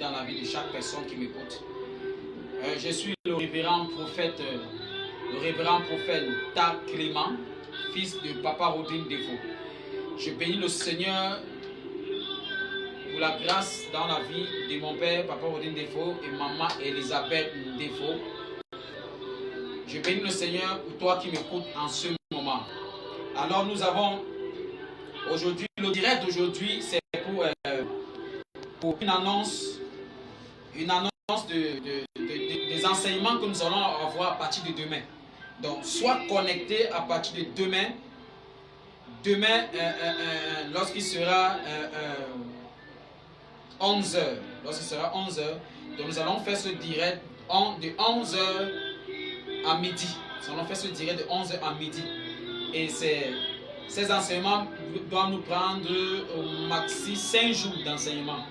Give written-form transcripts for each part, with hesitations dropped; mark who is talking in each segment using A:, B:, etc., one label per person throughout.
A: dans la vie de chaque personne qui m'écoute. Je suis le révérend prophète Ta Clément, fils de Papa Rodin Défaut. Je bénis le Seigneur pour la grâce dans la vie de mon père, Papa Rodin Défaut, et maman Elisabeth Défaut. Je bénis le Seigneur pour toi qui m'écoutes en ce moment. Alors nous avons aujourd'hui, le direct d'aujourd'hui, c'est pour une annonce des enseignements que nous allons avoir à partir de demain. Donc, sois connecté à partir de demain. Demain, lorsqu'il sera 11h, donc nous allons faire ce direct de 11h à midi. Nous allons faire ce direct de 11h à midi. Et ces enseignements doivent nous prendre au maxi 5 jours d'enseignement.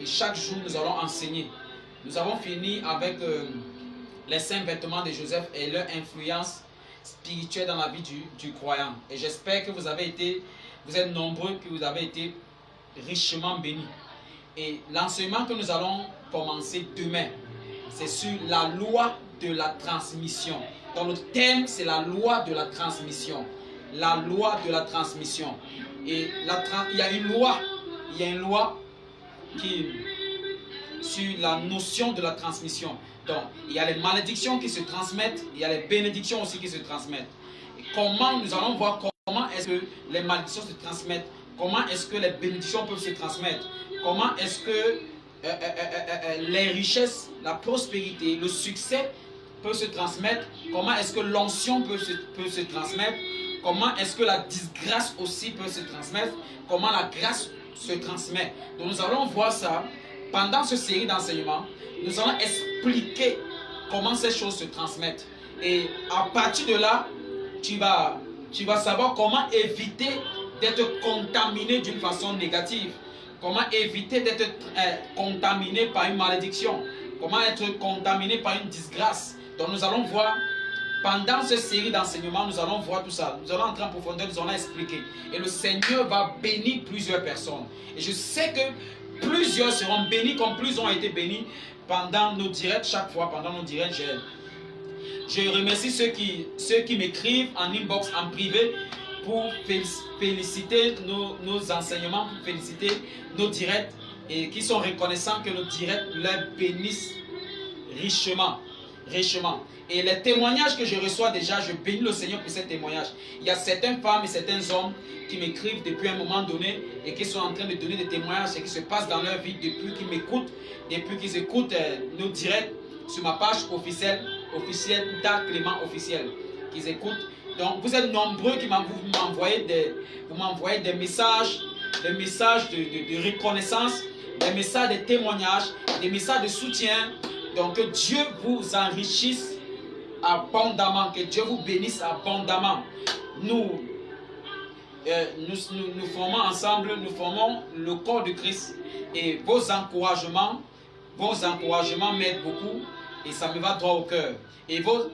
A: Et chaque jour, nous allons enseigner. Nous avons fini avec les 5 vêtements de Joseph et leur influence spirituelle dans la vie du croyant. Et j'espère que vous êtes nombreux, que vous avez été richement bénis. Et l'enseignement que nous allons commencer demain, c'est sur la loi de la transmission. Donc le thème, c'est la loi de la transmission. La loi de la transmission. Et il y a une loi sur la notion de la transmission. Donc, il y a les malédictions qui se transmettent, il y a les bénédictions aussi qui se transmettent. Et nous allons voir comment est-ce que les malédictions se transmettent, comment est-ce que les bénédictions peuvent se transmettre, comment est-ce que les richesses, la prospérité, le succès peuvent se transmettre, comment est-ce que l'onction peut se transmettre, comment est-ce que la disgrâce aussi peut se transmettre, comment la grâce se transmet. Donc nous allons voir ça pendant cette série d'enseignements. Nous allons expliquer comment ces choses se transmettent. Et à partir de là, tu vas savoir comment éviter d'être contaminé d'une façon négative. Comment éviter d'être contaminé par une malédiction. Comment être contaminé par une disgrâce. Donc nous allons voir, pendant cette série d'enseignements, nous allons voir tout ça. Nous allons entrer en profondeur, nous allons expliquer. Et le Seigneur va bénir plusieurs personnes. Et je sais que plusieurs seront bénis comme plusieurs ont été bénis pendant nos directs. Chaque fois, pendant nos directs, je remercie ceux qui m'écrivent en inbox, en privé, pour féliciter nos enseignements, pour féliciter nos directs, et qui sont reconnaissants que nos directs les bénissent richement. Et les témoignages que je reçois déjà, je bénis le Seigneur pour ces témoignages. Il y a certaines femmes et certains hommes qui m'écrivent depuis un moment donné et qui sont en train de donner des témoignages, ce qui se passe dans leur vie depuis qu'ils m'écoutent, depuis qu'ils écoutent nos directs sur ma page officielle Ta Clément officiel, qu'ils écoutent. Donc vous êtes nombreux qui m'envoyez des messages, de reconnaissance, des messages de témoignages, des messages de soutien. Donc que Dieu vous enrichisse abondamment, que Dieu vous bénisse abondamment. Nous formons ensemble, nous formons le corps de Christ. Et vos encouragements m'aident beaucoup et ça me va droit au cœur. Et vos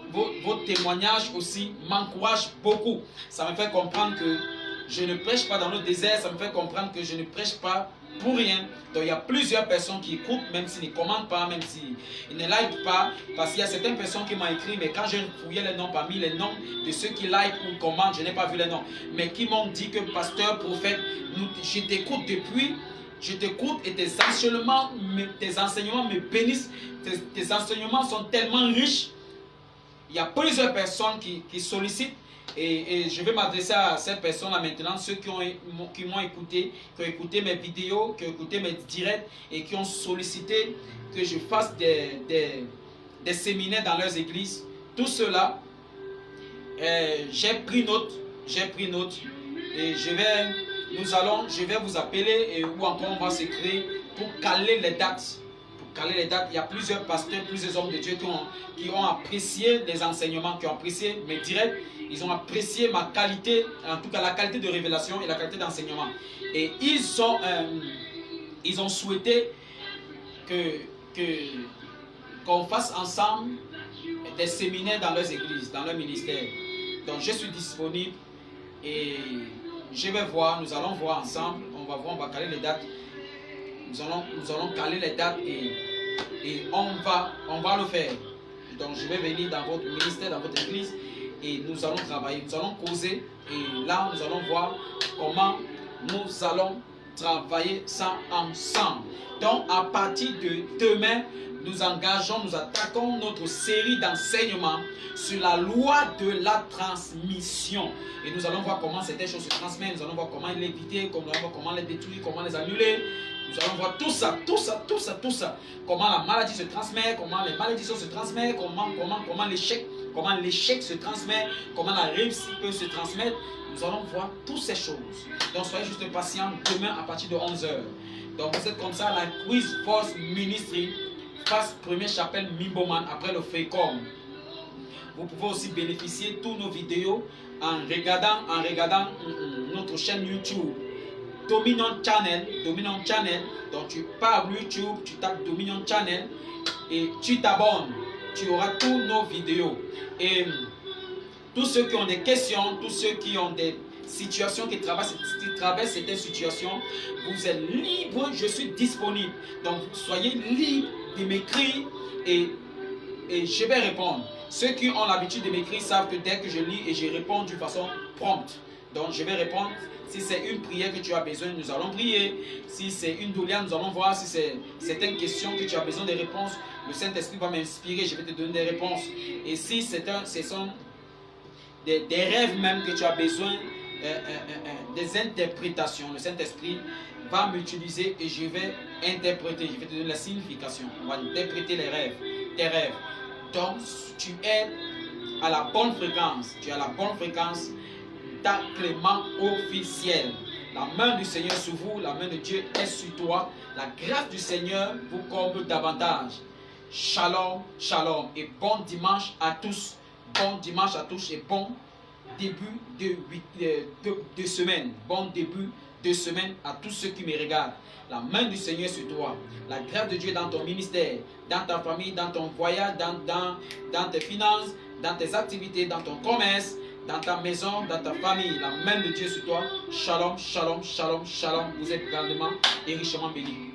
A: témoignages aussi m'encouragent beaucoup. Ça me fait comprendre que je ne prêche pas dans le désert, ça me fait comprendre que je ne prêche pas pour rien. Donc il y a plusieurs personnes qui écoutent, même s'ils ne commentent pas, même s'ils ne likent pas, parce qu'il y a certaines personnes qui m'ont écrit, mais quand j'ai fouillé les noms, parmi les noms de ceux qui likent ou commentent, je n'ai pas vu les noms, mais qui m'ont dit que pasteur, prophète, je t'écoute depuis, je t'écoute et tes enseignements me bénissent, tes enseignements sont tellement riches. Il y a plusieurs personnes qui sollicitent. Et je vais m'adresser à cette personne-là maintenant, ceux qui m'ont écouté, qui ont écouté mes vidéos, qui ont écouté mes directs et qui ont sollicité que je fasse des séminaires dans leurs églises. Tout cela, j'ai pris note et je vais vous appeler ou encore on va s'écrire pour caler les dates. Il y a plusieurs pasteurs, plusieurs hommes de Dieu qui ont apprécié les enseignements, qui ont apprécié mes directs. Ils ont apprécié ma qualité, en tout cas la qualité de révélation et la qualité d'enseignement. Et ils ont souhaité qu'on fasse ensemble des séminaires dans leurs églises, dans leur ministère. Donc je suis disponible et je vais voir, nous allons voir ensemble, on va caler les dates. nous allons caler les dates et on va le faire. Donc je vais venir dans votre ministère, dans votre église et nous allons travailler, nous allons causer et là nous allons voir comment nous allons travailler ça ensemble. Donc à partir de demain, nous attaquons notre série d'enseignements sur la loi de la transmission. Et nous allons voir comment ces choses se transmettent, nous allons voir comment l'éviter, comment les détruire, comment les annuler. Nous allons voir tout ça. Comment la maladie se transmet, comment les malédictions se transmettent, comment l'échec se transmet, comment la réussite peut se transmettre. Nous allons voir toutes ces choses. Donc soyez juste patients demain à partir de 11 h. Donc vous êtes comme ça, la Quiz Force Ministry, face première chapelle Mimboman, après le FECOM. Vous pouvez aussi bénéficier de tous nos vidéos en regardant notre chaîne YouTube. Dominion Channel. Donc tu pars YouTube, tu tapes Dominion Channel et tu t'abonnes. Tu auras tous nos vidéos. Et tous ceux qui ont des questions, tous ceux qui ont des situations qui traversent cette situation, vous êtes libre, je suis disponible. Donc soyez libre de m'écrire et je vais répondre. Ceux qui ont l'habitude de m'écrire savent que dès que je lis et je réponds d'une façon prompte. Donc je vais répondre. Si c'est une prière que tu as besoin, nous allons prier. Si c'est une doléance, nous allons voir. Si c'est certaines questions que tu as besoin de réponses, le Saint-Esprit va m'inspirer, je vais te donner des réponses. Et si ce sont des rêves même que tu as besoin, des interprétations, le Saint-Esprit va m'utiliser et je vais interpréter, je vais te donner la signification. On va interpréter les rêves, tes rêves. Donc tu es à la bonne fréquence, Clément officiel. La main du Seigneur sur vous, la main de Dieu est sur toi. La grâce du Seigneur vous comble davantage. Shalom, shalom et bon dimanche à tous. Bon dimanche à tous et bon début de semaine. Bon début de semaine à tous ceux qui me regardent. La main du Seigneur sur toi. La grâce de Dieu dans ton ministère, dans ta famille, dans ton voyage, dans tes finances, dans tes activités, dans ton commerce, dans ta maison, dans ta famille. La main de Dieu sur toi. Shalom, shalom, shalom, shalom. Vous êtes grandement et richement bénis.